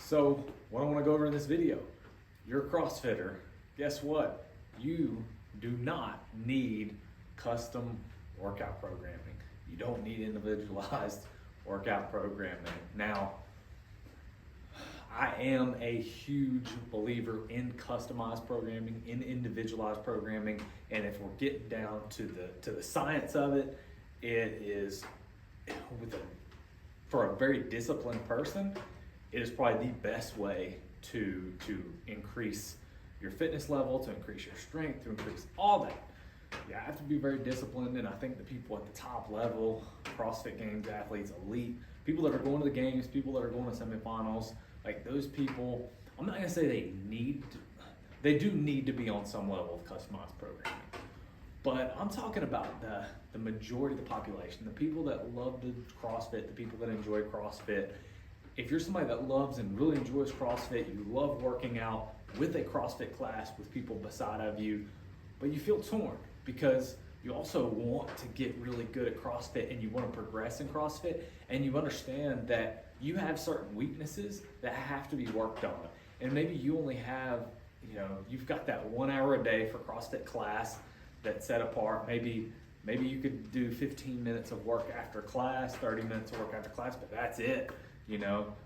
So what I want to go over in this video, you're a CrossFitter. Guess what? You do not need custom workout programming. You don't need individualized workout programming. Now, I am a huge believer in customized programming, in individualized programming, and if we're getting down to the science of it, it is for a very disciplined person, it is probably the best way to increase your fitness level, to increase your strength, to increase all that. You have to be very disciplined, and I think the people at the top level, CrossFit Games athletes, elite, people that are going to the games, people that are going to semifinals, like those people, I'm not gonna say they do need to be on some level of customized programming. But I'm talking about the majority of the population, the people that love to CrossFit, the people that enjoy CrossFit. If you're somebody that loves and really enjoys CrossFit, you love working out with a CrossFit class with people beside of you, but you feel torn because you also want to get really good at CrossFit and you want to progress in CrossFit, and you understand that you have certain weaknesses that have to be worked on. And maybe you only have, you've got that 1 hour a day for CrossFit class that's set apart. Maybe you could do 15 minutes of work after class, 30 minutes of work after class, but that's it,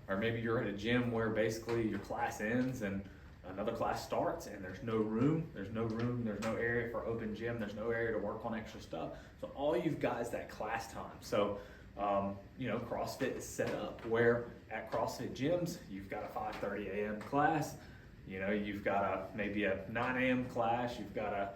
Or maybe you're in a gym where basically your class ends and another class starts and there's no no area for open gym, there's no area to work on extra stuff. So all you've got is that class time. So, CrossFit is set up where at CrossFit gyms, you've got a 5:30 a.m. class, you've got maybe a 9 a.m. class, you've got a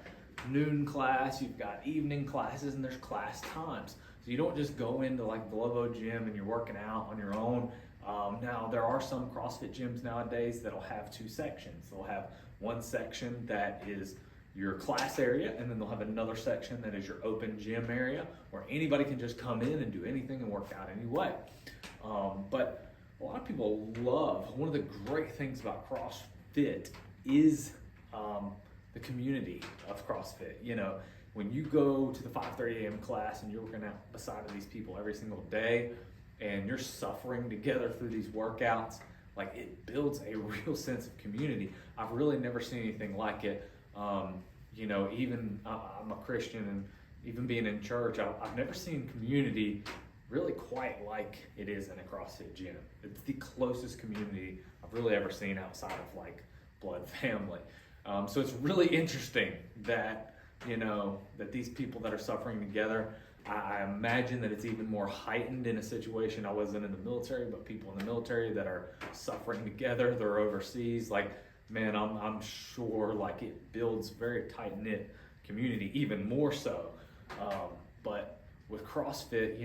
noon class, you've got evening classes, and there's class times. So you don't just go into like the Lovo gym and you're working out on your own. Now there are some CrossFit gyms nowadays that'll have two sections. They'll have one section that is your class area, and then they'll have another section that is your open gym area where anybody can just come in and do anything and work out anyway. But a lot of people one of the great things about CrossFit is the community of CrossFit. When you go to the 5:30 a.m. class and you're working out beside of these people every single day and you're suffering together through these workouts, like it builds a real sense of community. I've really never seen anything like it. Even I'm a Christian, and even being in church, I've never seen community really quite like it is in a CrossFit gym. It's the closest community I've really ever seen outside of like blood family. So it's really interesting that, that these people that are suffering together, I imagine that it's even more heightened in a situation. I wasn't in the military, but people in the military that are suffering together, they're overseas, like, man, I'm sure like it builds very tight-knit community, even more so. But with CrossFit,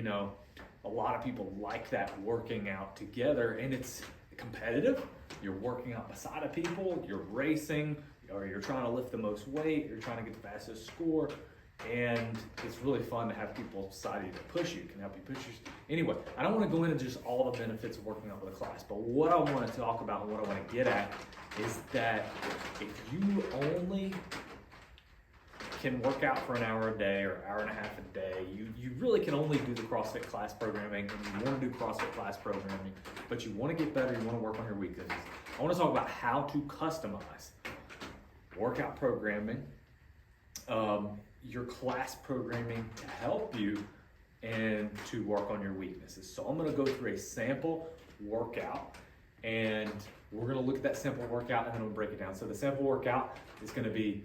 a lot of people like that working out together, and it's competitive. You're working out beside of people, you're racing, or you're trying to lift the most weight, you're trying to get the fastest score, and it's really fun to have people beside you to push you, can help you push you. Anyway, I don't want to go into just all the benefits of working out with a class, but what I want to talk about and what I want to get at is that if you only can work out for an hour a day or hour and a half a day, you really can only do the CrossFit class programming, and you want to do CrossFit class programming, but you want to get better, you want to work on your weaknesses. I want to talk about how to customize workout programming, your class programming to help you and to work on your weaknesses. So I'm going to go through a sample workout, and we're going to look at that sample workout and then we'll break it down. So the sample workout is going to be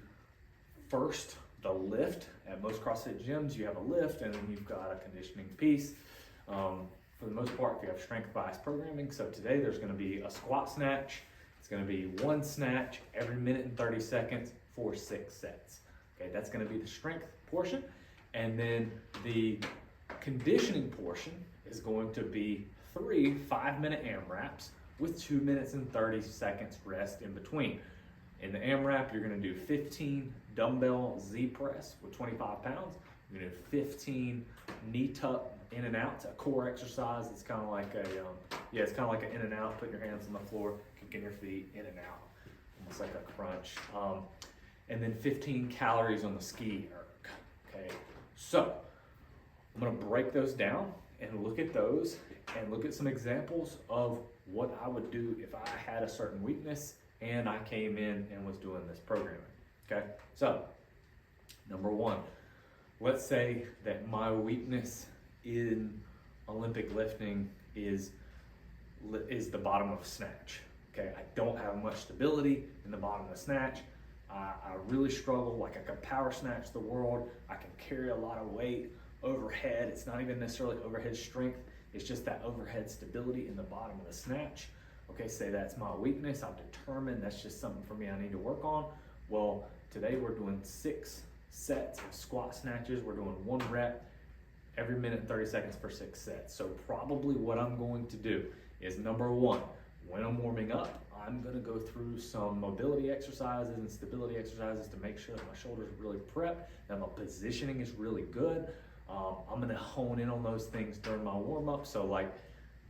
first the lift. At most CrossFit gyms, you have a lift and then you've got a conditioning piece. For the most part, if you have strength-biased programming, so today there's going to be a squat snatch. It's going to be one snatch every minute and 30 seconds for 6 sets. Okay, that's going to be the strength portion. And then the conditioning portion is going to be 3 5-minute AMRAPs with 2 minutes and 30 seconds rest in between. In the AMRAP, you're going to do 15 dumbbell Z press with 25 pounds. You're going to do 15 knee tuck in and out, a core exercise. It's kind of like it's kind of like an in and out, putting your hands on the floor, kicking your feet in and out, almost like a crunch. And then 15 calories on the ski erg. Okay, so I'm going to break those down and look at those and look at some examples of what I would do if I had a certain weakness and I came in and was doing this programming. Okay, so number one, let's say that my weakness in Olympic lifting is the bottom of snatch. Okay, I don't have much stability in the bottom of the snatch. I really struggle. Like, I can power snatch the world. I can carry a lot of weight overhead. It's not even necessarily overhead strength. It's just that overhead stability in the bottom of the snatch. Okay, say that's my weakness. I've determined that's just something for me I need to work on. Well, today we're doing 6 sets of squat snatches. We're doing 1 rep every minute, 30 seconds for 6 sets. So probably what I'm going to do is, number one, when I'm warming up, I'm gonna go through some mobility exercises and stability exercises to make sure that my shoulders are really prepped, that my positioning is really good. I'm gonna hone in on those things during my warm-up. So like,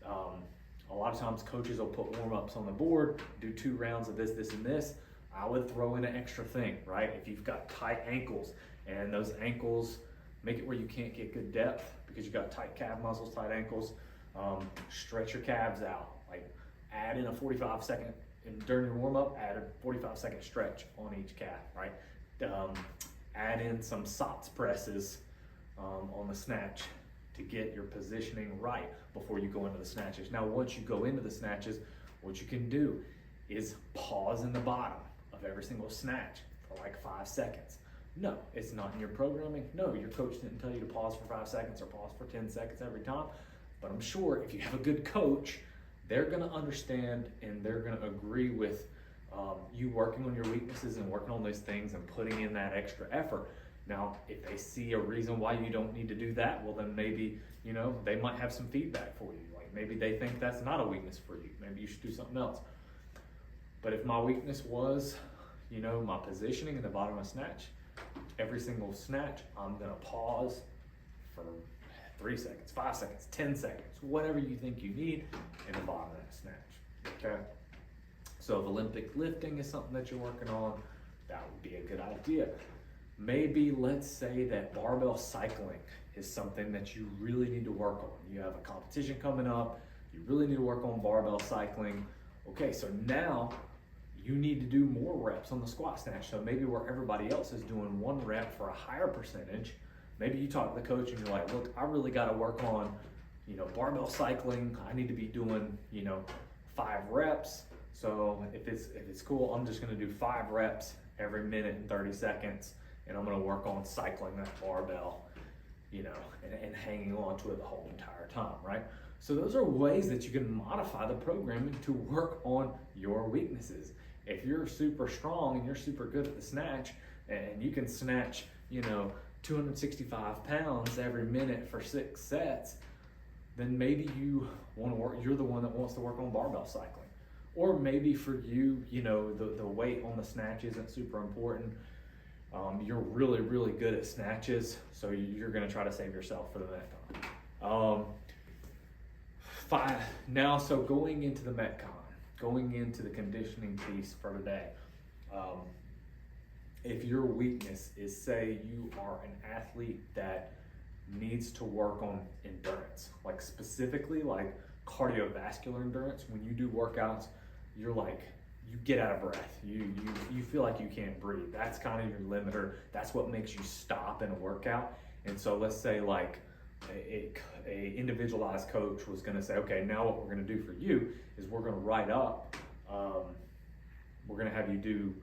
a lot of times coaches will put warm-ups on the board, do 2 rounds of this, this, and this. I would throw in an extra thing, right? If you've got tight ankles and those ankles make it where you can't get good depth because you got tight calf muscles, tight ankles, stretch your calves out. Like, add in a 45-second, and during your warm-up, add a 45-second stretch on each calf, right? Add in some SOTS presses on the snatch to get your positioning right before you go into the snatches. Now, once you go into the snatches, what you can do is pause in the bottom of every single snatch for like 5 seconds. No, it's not in your programming. No, your coach didn't tell you to pause for 5 seconds or pause for 10 seconds every time. But I'm sure if you have a good coach, they're gonna understand and they're gonna agree with you working on your weaknesses and working on those things and putting in that extra effort. Now, if they see a reason why you don't need to do that, well then maybe, you know, they might have some feedback for you. Like, maybe they think that's not a weakness for you. Maybe you should do something else. But if my weakness was, you know, my positioning in the bottom of snatch, every single snatch, I'm gonna pause for 3 seconds, 5 seconds, 10 seconds, whatever you think you need in the bottom of that snatch, okay? So if Olympic lifting is something that you're working on, that would be a good idea. Maybe let's say that barbell cycling is something that you really need to work on. You have a competition coming up, you really need to work on barbell cycling. Okay, so now you need to do more reps on the squat snatch. So maybe where everybody else is doing 1 rep for a higher percentage, maybe you talk to the coach and you're like, look, I really got to work on, you know, barbell cycling. I need to be doing, you know, 5 reps. So if it's cool, I'm just going to do 5 reps every minute and 30 seconds, and I'm going to work on cycling that barbell, you know, and hanging on to it the whole entire time, right? So those are ways that you can modify the programming to work on your weaknesses. If you're super strong and you're super good at the snatch, and you can snatch, you know, 265 pounds every minute for 6 sets, then maybe you want to work, you're the one that wants to work on barbell cycling. Or maybe for you, you know, the weight on the snatch isn't super important. You're really, really good at snatches, so you're going to try to save yourself for the Metcon. Now, so going into the Metcon, going into the conditioning piece for today, if your weakness is, say you are an athlete that needs to work on endurance, like specifically like cardiovascular endurance, when you do workouts, you're like, you get out of breath. You feel like you can't breathe. That's kind of your limiter. That's what makes you stop in a workout. And so let's say like a individualized coach was gonna say, okay, now what we're gonna do for you is we're gonna write up, we're gonna have you do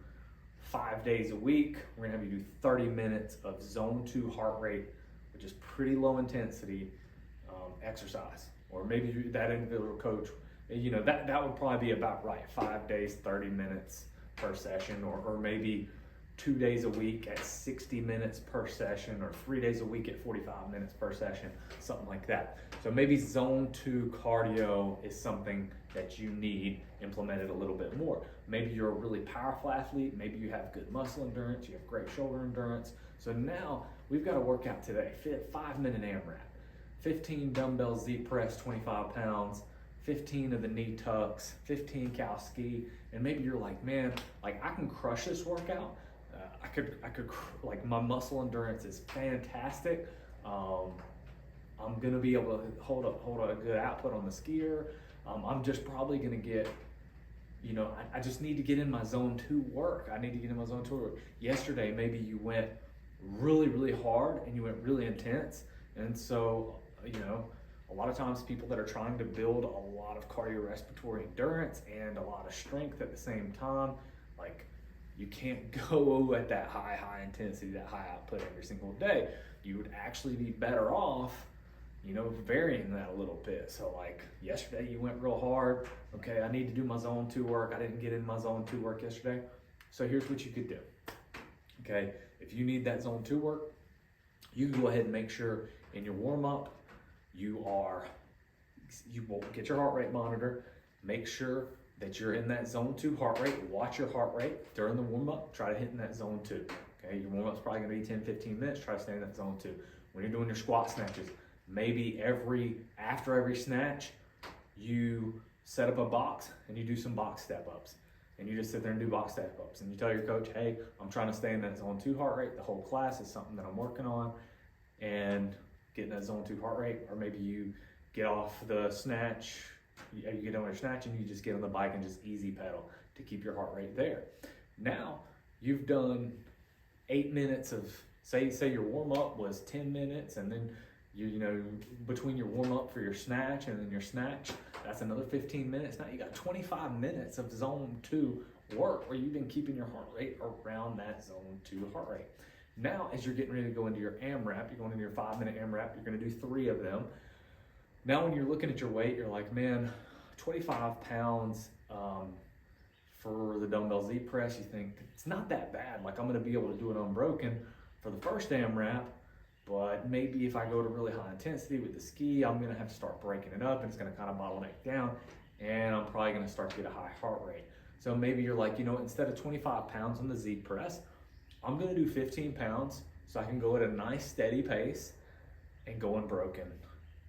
5 days a week. We're gonna have you do 30 minutes of zone 2 heart rate, which is pretty low intensity exercise. Or maybe that individual coach, you know, that would probably be about right. 5 days, 30 minutes per session, or maybe 2 days a week at 60 minutes per session, or 3 days a week at 45 minutes per session, something like that. So maybe zone 2 cardio is something that you need implemented a little bit more. Maybe you're a really powerful athlete. Maybe you have good muscle endurance. You have great shoulder endurance. So now we've got a workout today, 5-minute AMRAP, 15 dumbbell Z press, 25 pounds, 15 of the knee tucks, 15 cow ski, and maybe you're like, man, like I can crush this workout. I could like, my muscle endurance is fantastic. I'm gonna be able to hold a good output on the skier. I'm just probably gonna get, I just need to get in my zone 2 work. I need to get in my zone 2 work. Yesterday, maybe you went really, really hard and you went really intense. And so, a lot of times people that are trying to build a lot of cardiorespiratory endurance and a lot of strength at the same time, like, you can't go at that high intensity, that high output every single day. You would actually be better off, varying that a little bit. So like yesterday you went real hard. Okay, I need to do my zone 2 work. I didn't get in my zone 2 work yesterday. So here's what you could do. Okay, if you need that zone 2 work, you can go ahead and make sure in your warm up, you will get your heart rate monitor. Make sure that you're in that zone 2 heart rate. Watch your heart rate during the warm up. Try to hit in that zone 2. Okay, your warm up's probably gonna be 10-15 minutes. Try to stay in that zone 2. When you're doing your squat snatches, maybe after every snatch, you set up a box and you do some box step ups. And you just sit there and do box step ups. And you tell your coach, hey, I'm trying to stay in that zone 2 heart rate. The whole class is something that I'm working on. And get in that zone 2 heart rate. Or maybe you get off the snatch, you get on your snatch and you just get on the bike and just easy pedal to keep your heart rate there. Now, you've done 8 minutes of, say your warm up was 10 minutes, and then between your warm up for your snatch and then your snatch, that's another 15 minutes. Now you got 25 minutes of zone 2 work where you've been keeping your heart rate around that zone 2 heart rate. Now, as you're getting ready to go into your AMRAP, you're going into your 5-minute AMRAP, you're going to do 3 of them. Now, when you're looking at your weight, you're like, man, 25 pounds for the dumbbell Z press, you think it's not that bad. Like, I'm going to be able to do it unbroken for the first AMRAP, but maybe if I go to really high intensity with the ski, I'm going to have to start breaking it up and it's going to kind of bottleneck down, and I'm probably going to start to get a high heart rate. So maybe you're like, instead of 25 pounds on the Z press, I'm going to do 15 pounds so I can go at a nice steady pace and go unbroken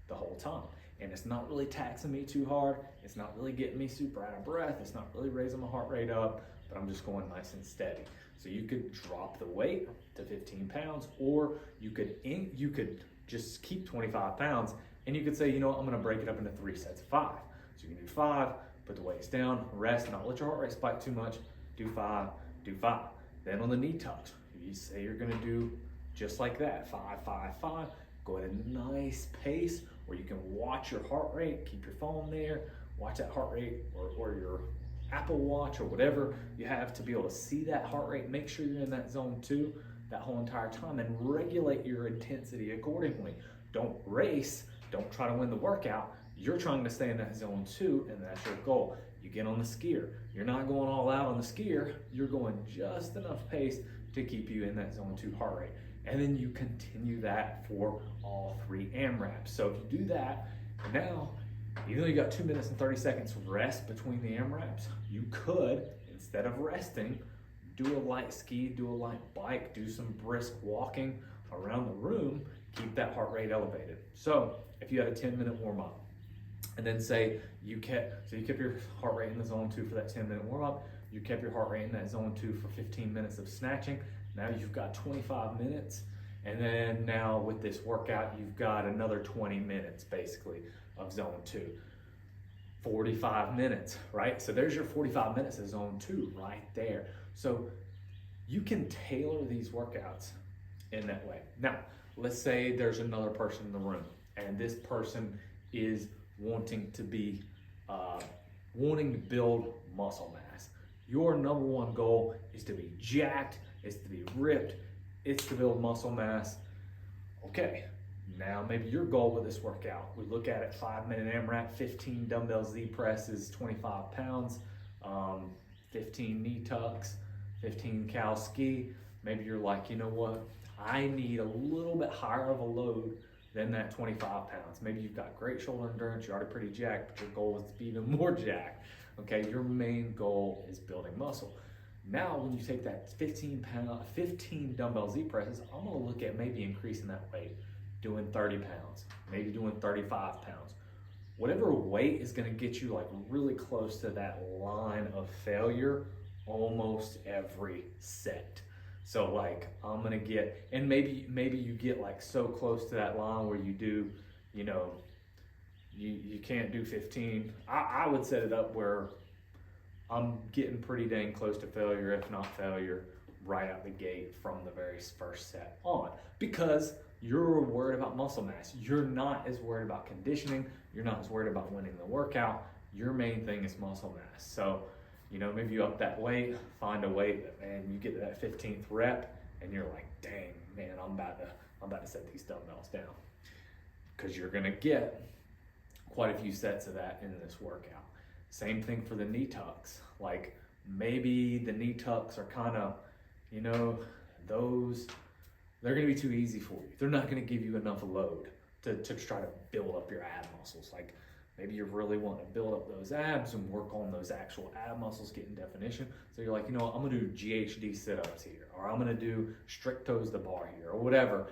the whole time. And it's not really taxing me too hard. It's not really getting me super out of breath. It's not really raising my heart rate up, but I'm just going nice and steady. So you could drop the weight to 15 pounds, or you could just keep 25 pounds and you could say, I'm going to break it up into 3 sets of 5. So you can do 5, put the weights down, rest, not let your heart rate spike too much, do 5, do 5. Then on the knee tucks, you say you're going to do just like that, 5, 5, 5. Go at a nice pace where you can watch your heart rate, keep your phone there, watch that heart rate, or your Apple Watch or whatever you have to be able to see that heart rate. Make sure you're in that zone 2 that whole entire time and regulate your intensity accordingly. Don't race, don't try to win the workout. You're trying to stay in that zone 2, and that's your goal. You get on the skier. You're not going all out on the skier. You're going just enough pace to keep you in that zone 2 heart rate. And then you continue that for all 3 AMRAPs. So if you do that, now, even though you got 2 minutes and 30 seconds rest between the AMRAPs, you could, instead of resting, do a light ski, do a light bike, do some brisk walking around the room, keep that heart rate elevated. So if you had a 10-minute warm up, and then say you kept your heart rate in the zone 2 for that 10-minute warm up, you kept your heart rate in that zone 2 for 15 minutes of snatching. Now you've got 25 minutes, and then now with this workout, you've got another 20 minutes basically of zone 2. 45 minutes, right? So there's your 45 minutes of zone 2 right there. So you can tailor these workouts in that way. Now, let's say there's another person in the room, and this person is wanting to build muscle mass. Your number one goal is to be jacked, is to be ripped, it's to build muscle mass. Okay, now maybe your goal with this workout, we look at it, 5-minute AMRAP, 15 dumbbell Z presses, 25 pounds, 15 knee tucks, 15 cow ski. Maybe you're like, you know what, I need a little bit higher of a load than that 25 pounds. Maybe you've got great shoulder endurance, you're already pretty jacked, but your goal is to be even more jacked. Okay, your main goal is building muscle. Now, when you take that 15 dumbbell Z presses, I'm gonna look at maybe increasing that weight, doing 30 pounds, maybe doing 35 pounds. Whatever weight is gonna get you like really close to that line of failure almost every set. So like I'm gonna get, and maybe you get like so close to that line where you do, you know, you can't do 15. I would set it up where I'm getting pretty dang close to failure, if not failure, right out the gate from the very first set on, because you're worried about muscle mass. You're not as worried about conditioning. You're not as worried about winning the workout. Your main thing is muscle mass. So, you know, maybe you up that weight, find a weight that, man, you get to that 15th rep and you're like, dang, man, I'm about to set these dumbbells down. Because you're gonna get quite a few sets of that in this workout. Same thing for the knee tucks. Like maybe the knee tucks are kind of, you know, they're gonna be too easy for you. They're not gonna give you enough load to try to build up your ab muscles. Like maybe you're really wanting to build up those abs and work on those actual ab muscles, getting definition. So you're like, you know what, I'm gonna do GHD sit-ups here, or I'm gonna do strict toes to bar here, or whatever,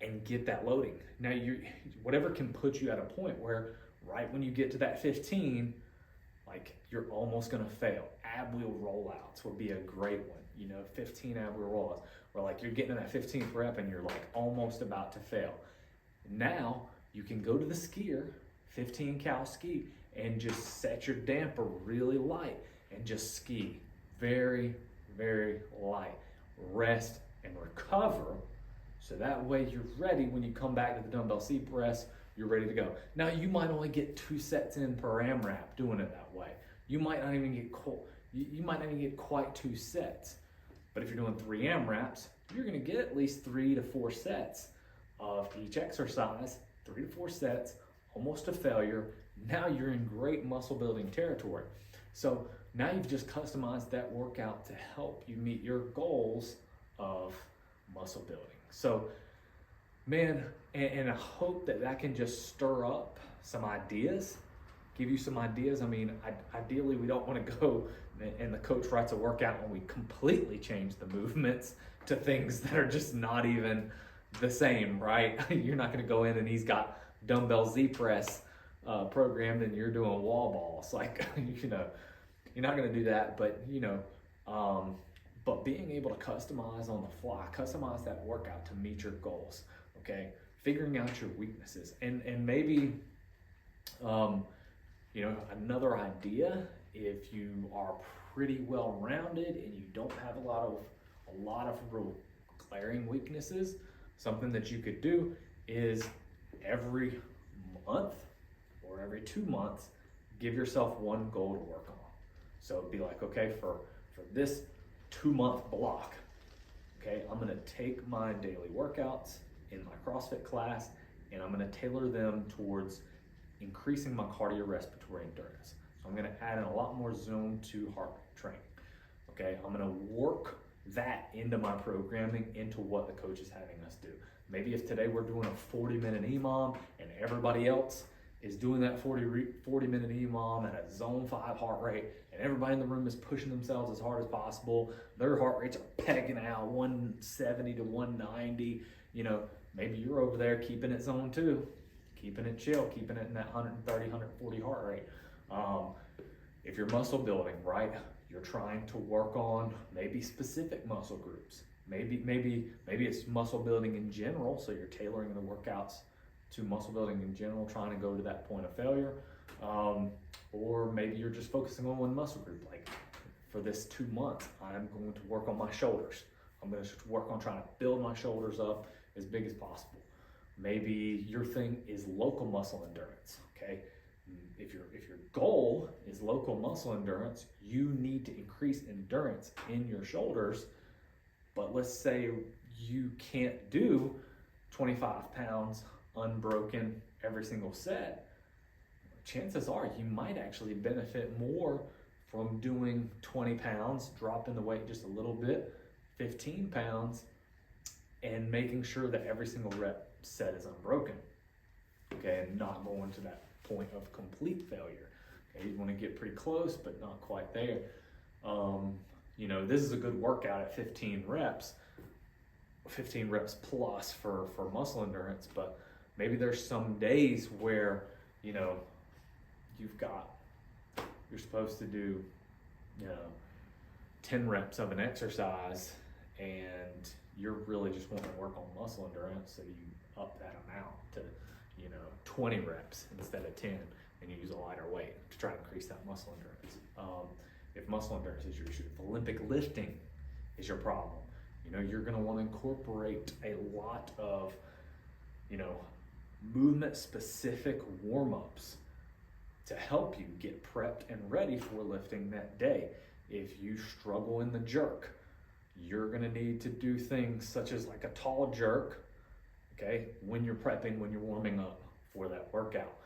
and get that loading. Now whatever can put you at a point where right when you get to that 15, like you're almost gonna fail. Ab wheel rollouts would be a great one. You know, 15 ab wheel rollouts, where like you're getting to that 15th rep and you're like almost about to fail. Now you can go to the skier, 15 cal ski, and just set your damper really light and just ski very, very light. Rest and recover, so that way you're ready when you come back to the dumbbell seat press, you're ready to go. Now you might only get 2 sets in per AMRAP doing it that way. You might not even get quite 2 sets. But if you're doing 3 AMRAPs, you're gonna get at least 3 to 4 sets of each exercise, 3 to 4 sets, almost to failure. Now you're in great muscle building territory. So now you've just customized that workout to help you meet your goals of muscle building. So, man, and I hope that can just stir up some ideas, give you some ideas. I mean, ideally we don't want to go and the coach writes a workout and we completely change the movements to things that are just not even the same, right? You're not going to go in and he's got dumbbell Z press programmed and you're doing wall balls. Like, you know, you're not going to do that, but you know, but being able to customize on the fly, customize that workout to meet your goals, okay? Figuring out your weaknesses. And maybe, you know, another idea, if you are pretty well-rounded and you don't have a lot of real glaring weaknesses, something that you could do is every month or every 2 months, give yourself one goal to work on. So it'd be like, okay, for this 2-month block, okay, I'm gonna take my daily workouts in my CrossFit class and I'm gonna tailor them towards increasing my cardiorespiratory endurance. So I'm gonna add in a lot more zone 2 heart rate training. Okay, I'm gonna work that into my programming, into what the coach is having us do. Maybe if today we're doing a 40-minute EMOM and everybody else is doing that 40-minute EMOM at a zone 5 heart rate, and everybody in the room is pushing themselves as hard as possible. Their heart rates are pegging out 170 to 190. You know, maybe you're over there keeping it zone 2, keeping it chill, keeping it in that 130, 140 heart rate. If you're muscle building, right, you're trying to work on maybe specific muscle groups. Maybe it's muscle building in general, so you're tailoring the workouts to muscle building in general, trying to go to that point of failure. Or maybe you're just focusing on one muscle group. Like for this 2 months, I'm going to work on my shoulders. I'm going to work on trying to build my shoulders up as big as possible. Maybe your thing is local muscle endurance, okay? If your goal is local muscle endurance, you need to increase endurance in your shoulders. But let's say you can't do 25 pounds unbroken every single set. Chances are you might actually benefit more from doing 20 pounds, dropping the weight just a little bit, 15 pounds, and making sure that every single rep set is unbroken, okay, and not going to that point of complete failure. Okay, you want to get pretty close, but not quite there. You know, this is a good workout at 15 reps plus for muscle endurance, but maybe there's some days where, you know, you're supposed to do, you know, 10 reps of an exercise and you're really just wanting to work on muscle endurance, so you up that amount to, you know, 20 reps instead of 10, and you use a lighter weight to try to increase that muscle endurance. If muscle endurance is your issue, if Olympic lifting is your problem, you're going to want to incorporate a lot of, movement specific warm-ups to help you get prepped and ready for lifting that day. If you struggle in the jerk, you're going to need to do things such as like a tall jerk, okay, when you're prepping, when you're warming up for that workout.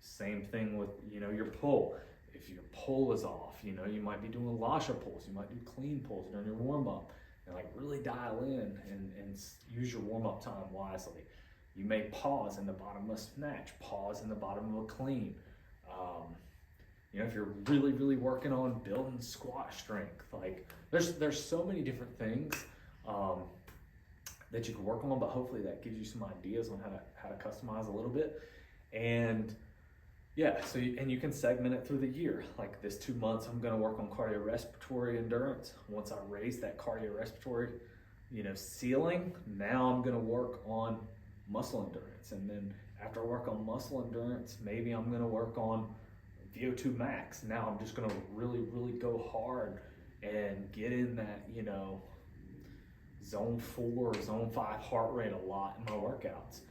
Same thing with, your pull. If your pull is off, you might be doing lasha pulls, you might do clean pulls during your warm-up, and like really dial in and use your warm-up time wisely. You may pause in the bottom of a snatch, pause in the bottom of a clean. If you're really, really working on building squat strength, like there's so many different things that you can work on, but hopefully that gives you some ideas on how to customize a little bit. And yeah, so you can segment it through the year. Like this 2 months, I'm gonna work on cardiorespiratory endurance. Once I raise that cardiorespiratory, ceiling, now I'm gonna work on muscle endurance. And then after I work on muscle endurance, maybe I'm gonna work on VO2 max. Now I'm just gonna really, really go hard and get in that, zone 4, zone 5 heart rate a lot in my workouts.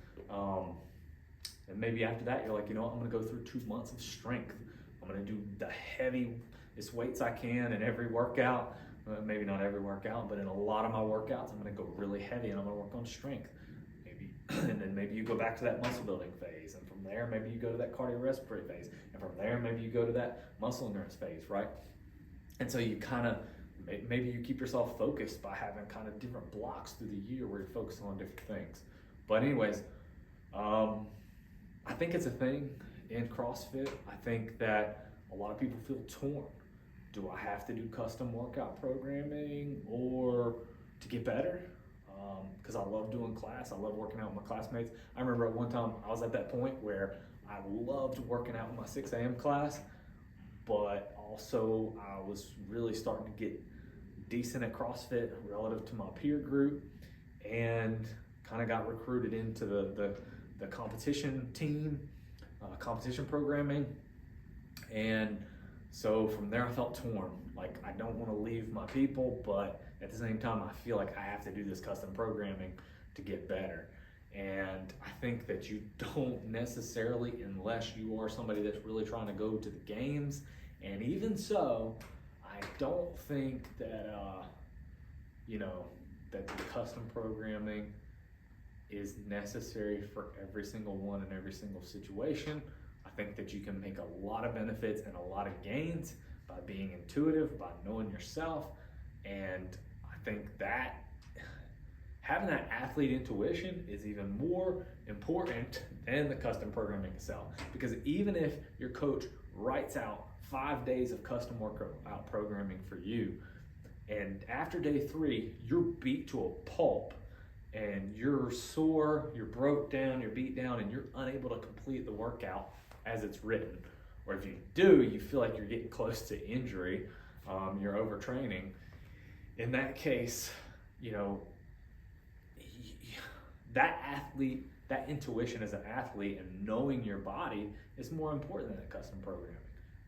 And maybe after that, you're like, I'm gonna go through 2 months of strength. I'm gonna do the heaviest weights I can in every workout. Maybe not every workout, but in a lot of my workouts, I'm gonna go really heavy and I'm gonna work on strength. And then maybe you go back to that muscle building phase, and from there maybe you go to that cardiorespiratory phase, and from there maybe you go to that muscle endurance phase, right? And so you kind of, maybe you keep yourself focused by having kind of different blocks through the year where you're focusing on different things. But anyways, I think it's a thing in CrossFit. I think that a lot of people feel torn. Do I have to do custom workout programming or to get better? Because I love doing class. I love working out with my classmates. I remember at one time I was at that point where I loved working out with my 6 a.m. class, but also I was really starting to get decent at CrossFit relative to my peer group, and kind of got recruited into the competition team, competition programming. And so from there I felt torn. Like, I don't want to leave my people, but at the same time I feel like I have to do this custom programming to get better. And I think that you don't necessarily, unless you are somebody that's really trying to go to the games. And even so, I don't think that that the custom programming is necessary for every single one in every single situation. I think that you can make a lot of benefits and a lot of gains by being intuitive, by knowing yourself. And I think that having that athlete intuition is even more important than the custom programming itself. Because even if your coach writes out 5 days of custom workout programming for you, and after day 3, you're beat to a pulp, and you're sore, you're broke down, you're beat down, and you're unable to complete the workout as it's written. Or if you do, you feel like you're getting close to injury, you're overtraining. In that case, that athlete, that intuition as an athlete and knowing your body is more important than the custom programming.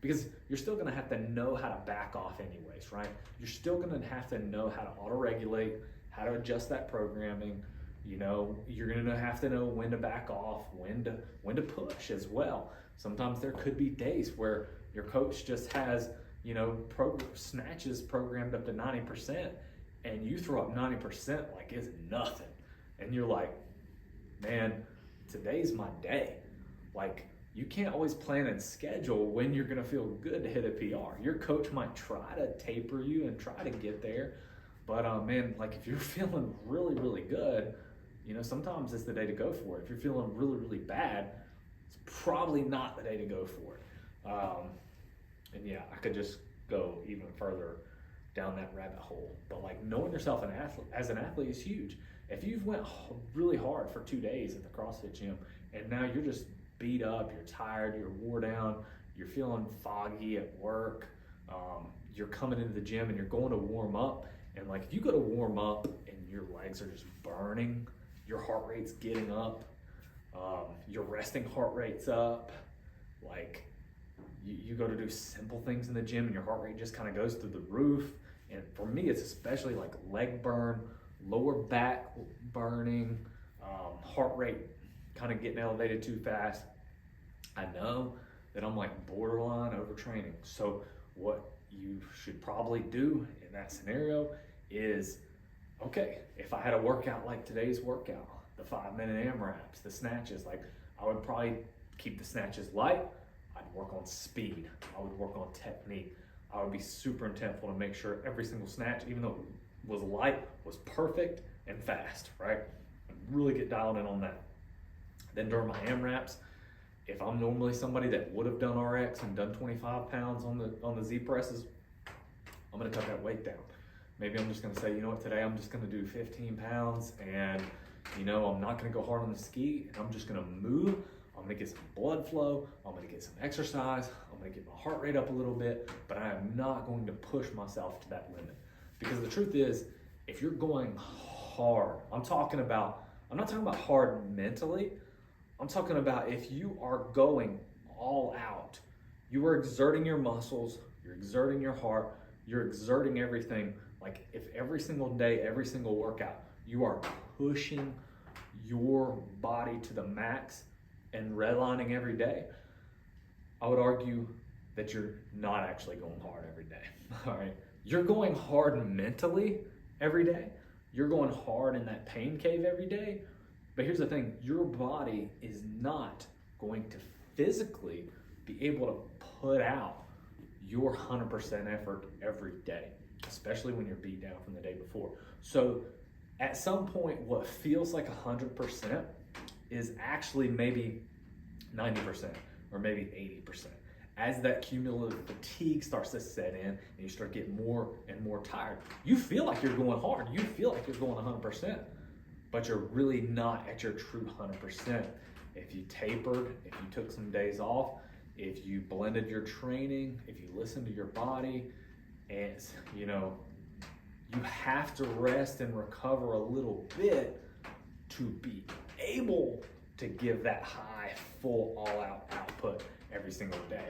Because you're still gonna have to know how to back off anyways, right? You're still gonna have to know how to auto-regulate, how to adjust that programming. You're gonna have to know when to back off, when to push as well. Sometimes there could be days where your coach just has, snatches programmed up to 90%, and you throw up 90% like it's nothing. And you're like, man, today's my day. Like, you can't always plan and schedule when you're gonna feel good to hit a PR. Your coach might try to taper you and try to get there, but man, like if you're feeling really, really good, sometimes it's the day to go for it. If you're feeling really, really bad, it's probably not the day to go for it. And yeah, I could just go even further down that rabbit hole. But like, knowing yourself as an athlete is huge. If you've went really hard for 2 days at the CrossFit gym, and now you're just beat up, you're tired, you're wore down, you're feeling foggy at work, you're coming into the gym and you're going to warm up, and like if you go to warm up and your legs are just burning, your heart rate's getting up, Your resting heart rate's up. Like you go to do simple things in the gym and your heart rate just kind of goes through the roof. And for me, it's especially like leg burn, lower back burning, heart rate kind of getting elevated too fast. I know that I'm like borderline overtraining. So what you should probably do in that scenario is, okay, if I had a workout like today's workout, the 5-minute AMRAPs, the snatches, like I would probably keep the snatches light. I'd work on speed. I would work on technique. I would be super intentful to make sure every single snatch, even though it was light, was perfect and fast, right? And really get dialed in on that. Then during my AMRAPs, if I'm normally somebody that would have done RX and done 25 pounds on the Z presses, I'm gonna cut that weight down. Maybe I'm just gonna say, you know what, today I'm just gonna do 15 pounds and you know, I'm not gonna go hard on the ski, and I'm just gonna move. I'm gonna get some blood flow, I'm gonna get some exercise, I'm gonna get my heart rate up a little bit, but I am not going to push myself to that limit. Because the truth is, if you're going hard, I'm not talking about hard mentally, I'm talking about if you are going all out, you are exerting your muscles, you're exerting your heart, you're exerting everything. Like if every single day, every single workout, you are pushing your body to the max and redlining every day, I would argue that you're not actually going hard every day. All right, you're going hard mentally every day. You're going hard in that pain cave every day. But here's the thing, your body is not going to physically be able to put out your 100% effort every day, especially when you're beat down from the day before. So at some point, what feels like 100% is actually maybe 90% or maybe 80%. As that cumulative fatigue starts to set in and you start getting more and more tired, you feel like you're going hard. You feel like you're going 100%, but you're really not at your true 100%. If you tapered, if you took some days off, if you blended your training, if you listened to your body, and you know, you have to rest and recover a little bit to be able to give that high, full, all-out output every single day,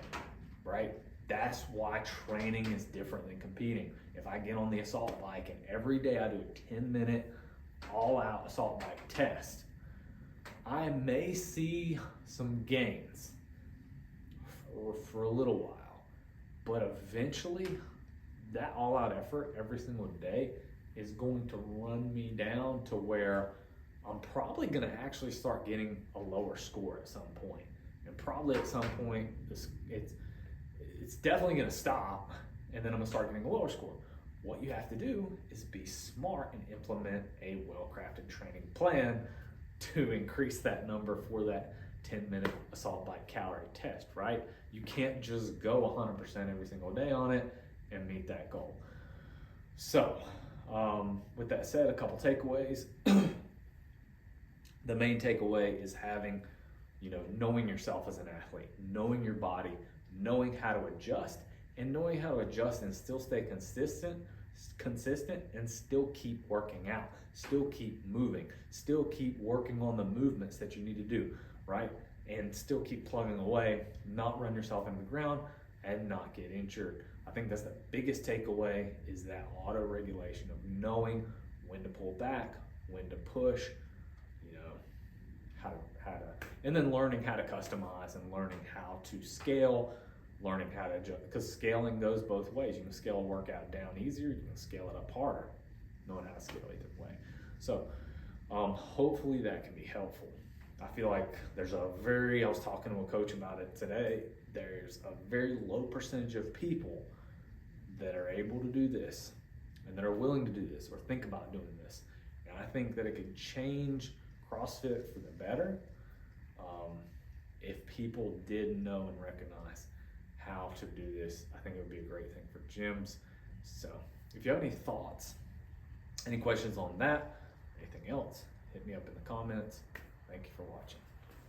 right? That's why training is different than competing. If I get on the assault bike and every day I do a 10-minute all-out assault bike test, I may see some gains for a little while, but eventually that all-out effort every single day is going to run me down to where I'm probably going to actually start getting a lower score at some point. And probably at some point, it's definitely going to stop, and then I'm going to start getting a lower score. What you have to do is be smart and implement a well-crafted training plan to increase that number for that 10-minute assault bike calorie test, right? You can't just go 100% every single day on it and meet that goal. So, with that said, a couple takeaways. The main takeaway is having, knowing yourself as an athlete, knowing your body, knowing how to adjust, and knowing how to adjust and still stay consistent and still keep working out, still keep moving, still keep working on the movements that you need to do, right? And still keep plugging away, not run yourself into the ground and not get injured. I think that's the biggest takeaway, is that auto regulation of knowing when to pull back, when to push, how to, and then learning how to customize and learning how to scale, learning how to adjust, because scaling goes both ways. You can scale a workout down easier, you can scale it up harder, knowing how to scale either way. So hopefully that can be helpful. I feel like I was talking to a coach about it today, there's a very low percentage of people that are able to do this and that are willing to do this or think about doing this. And I think that it could change CrossFit for the better if people did know and recognize how to do this. I think it would be a great thing for gyms. So if you have any thoughts, any questions on that, anything else, hit me up in the comments. Thank you for watching.